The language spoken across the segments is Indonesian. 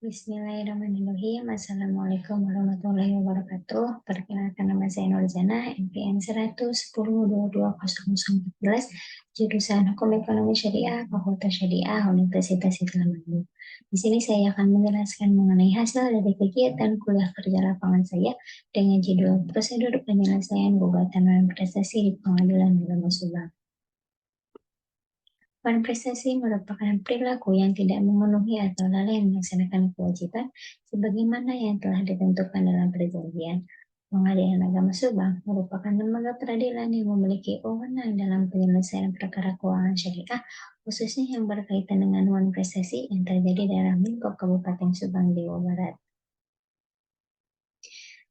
Bismillahirrahmanirrahim. Assalamualaikum warahmatullahi wabarakatuh. Perkenalkan, nama saya Nurjana, NPM 110220014, jurusan Hukum Ekonomi Syariah, Fakultas Syariah, Universitas Islam Bandung. Di sini saya akan menjelaskan mengenai hasil dari kegiatan kuliah kerja lapangan saya dengan judul Prosedur Penyelesaian Gugatan Non-Prestasi di Pengadilan Agama Subang. Non-prestasi merupakan perilaku yang tidak memenuhi atau lalai melaksanakan kewajiban sebagaimana yang telah ditentukan dalam perjanjian. Pengadilan Agama Subang merupakan lembaga peradilan yang memiliki wewenang dalam penyelesaian perkara keuangan syariah, khususnya yang berkaitan dengan non-prestasi yang terjadi dalam lingkup Kabupaten Subang, Jawa Barat.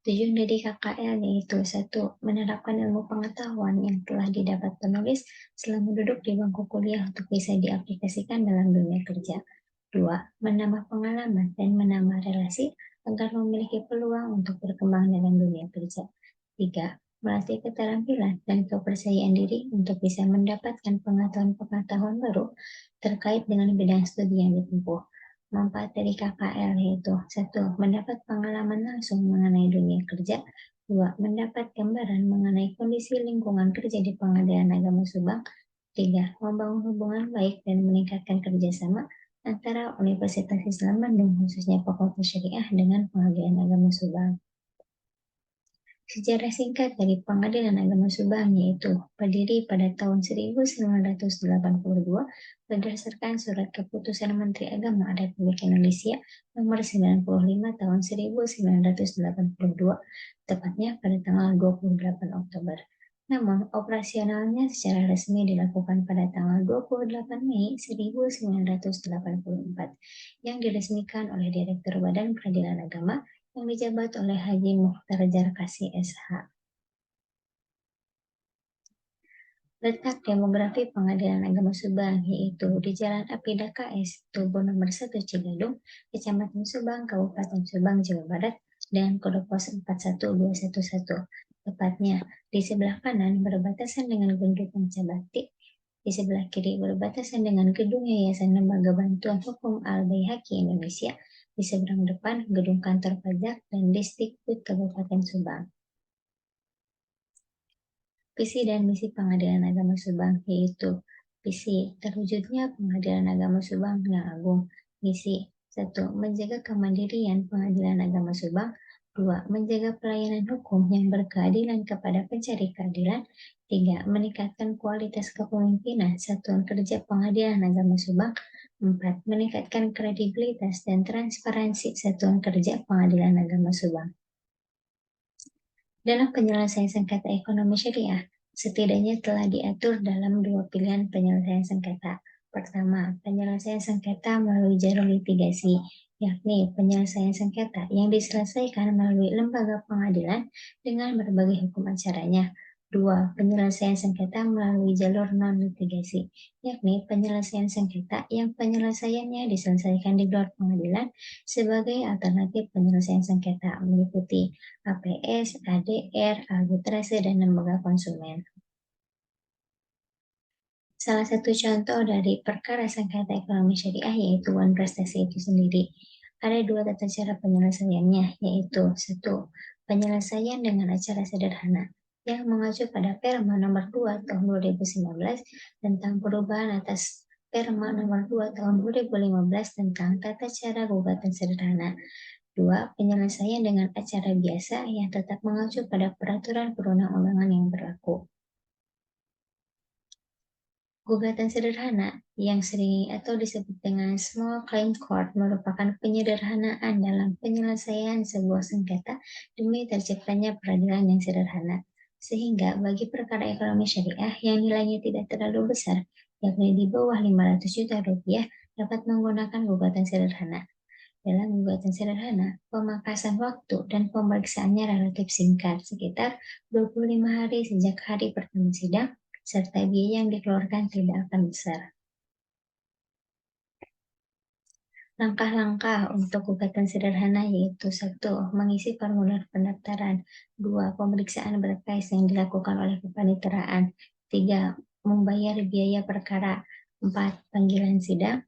Tujuan dari KKL yaitu 1. Menerapkan ilmu pengetahuan yang telah didapat penulis selama duduk di bangku kuliah untuk bisa diaplikasikan dalam dunia kerja. 2. Menambah pengalaman dan menambah relasi agar memiliki peluang untuk berkembang dalam dunia kerja. 3. Melatih keterampilan dan kepercayaan diri untuk bisa mendapatkan pengetahuan-pengetahuan baru terkait dengan bidang studi yang ditempuh. Manfaat dari KKL yaitu 1. Mendapat pengalaman langsung mengenai dunia kerja. 2. Mendapat gambaran mengenai kondisi lingkungan kerja di Pengadilan Agama Subang. 3. Membangun hubungan baik dan meningkatkan kerjasama antara Universitas Islam Bandung, khususnya Fakultas Syariah, dengan Pengadilan Agama Subang. Sejarah singkat dari Pengadilan Agama Subang yaitu berdiri pada tahun 1982 berdasarkan Surat Keputusan Menteri Agama Republik Indonesia Nomor 95 tahun 1982, tepatnya pada tanggal 28 Oktober. Namun, operasionalnya secara resmi dilakukan pada tanggal 28 Mei 1984 yang diresmikan oleh Direktur Badan Peradilan Agama yang dijabat oleh Haji Mukhtar Jarkasi SH. Letak demografi Pengadilan Agama Subang yaitu di Jalan Apida KS, Tugu nomor 1 Cigadung, Kecamatan Subang, Kabupaten Subang, Jawa Barat, dengan kode pos 41211. Tepatnya di sebelah kanan berbatasan dengan Gedung Pancabakti, di sebelah kiri berbatasan dengan Gedung Yayasan Lembaga Bantuan Hukum Al-Baihaqi Indonesia, di seberang depan Gedung Kantor Pajak dan Disdikbud Kabupaten Subang. Visi dan misi Pengadilan Agama Subang yaitu visi terwujudnya Pengadilan Agama Subang yang agung. Misi 1. Menjaga kemandirian Pengadilan Agama Subang. 2. Menjaga pelayanan hukum yang berkeadilan kepada pencari keadilan. 3. Meningkatkan kualitas kepemimpinan Satuan Kerja Pengadilan Agama Subang. 4. Meningkatkan kredibilitas dan transparansi Satuan Kerja Pengadilan Agama Subang. Dalam penyelesaian sengketa ekonomi syariah, setidaknya telah diatur dalam 2 pilihan penyelesaian sengketa. Pertama, penyelesaian sengketa melalui jalur litigasi, yakni penyelesaian sengketa yang diselesaikan melalui lembaga pengadilan dengan berbagai hukum acaranya. 2. Penyelesaian sengketa melalui jalur non-litigasi, yakni penyelesaian sengketa yang penyelesaiannya diselesaikan di luar pengadilan sebagai alternatif penyelesaian sengketa meliputi APS, ADR, arbitrase, dan lembaga konsumen. Salah satu contoh dari perkara sengketa ekonomi syariah yaitu non-prestasi itu sendiri. Ada 2 tata cara penyelesaiannya, yaitu 1. Penyelesaian dengan acara sederhana yang mengacu pada Perma nomor 2 tahun 2019 tentang perubahan atas Perma nomor 2 tahun 2015 tentang tata cara gugatan sederhana. 2. Penyelesaian dengan acara biasa yang tetap mengacu pada peraturan perundang-undangan yang berlaku. Gugatan sederhana yang sering atau disebut dengan small claim court merupakan penyederhanaan dalam penyelesaian sebuah sengketa demi terciptanya peradilan yang sederhana. Sehingga bagi perkara ekonomi syariah yang nilainya tidak terlalu besar, yakni di bawah 500 juta rupiah, dapat menggunakan gugatan sederhana. Dalam gugatan sederhana, pemangkasan waktu dan pemeriksaannya relatif singkat, sekitar 25 hari sejak hari pertama sidang, serta biaya yang dikeluarkan tidak akan besar. Langkah-langkah untuk gugatan sederhana yaitu 1. Mengisi formulir pendaftaran. 2. Pemeriksaan berkas yang dilakukan oleh kepaniteraan. 3. Membayar biaya perkara. 4. Panggilan sidang.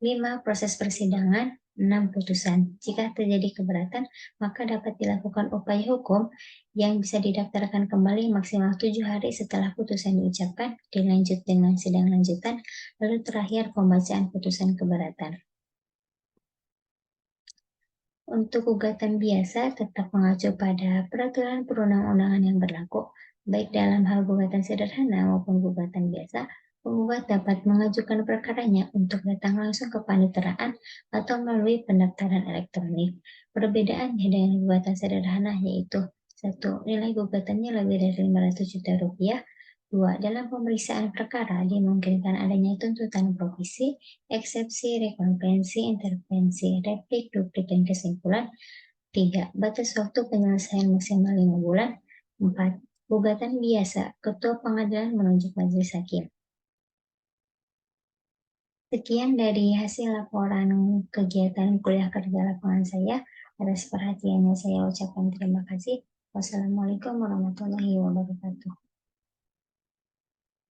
5. Proses persidangan. 6. Putusan. Jika terjadi keberatan, maka dapat dilakukan upaya hukum yang bisa didaftarkan kembali maksimal 7 hari setelah putusan diucapkan, dilanjut dengan sidang lanjutan, lalu terakhir pembacaan putusan keberatan. Untuk gugatan biasa tetap mengacu pada peraturan perundang-undangan yang berlaku, baik dalam hal gugatan sederhana maupun gugatan biasa. Penggugat dapat mengajukan perkaranya untuk datang langsung ke paniteraan atau melalui pendaftaran elektronik. Perbedaannya dengan gugatan sederhana yaitu: 1. Nilai gugatannya lebih dari 500 juta rupiah. 2. Dalam pemeriksaan perkara dimungkinkan adanya tuntutan provisi, eksepsi, rekonvensi, intervensi, replik, duplik, dan kesimpulan. 3. Batas waktu penyelesaian maksimal 5 bulan. 4. Gugatan biasa, ketua pengadilan menunjuk majelis hakim. Sekian dari hasil laporan kegiatan kuliah kerja lapangan saya. Atas perhatiannya saya ucapkan terima kasih. Wassalamualaikum warahmatullahi wabarakatuh.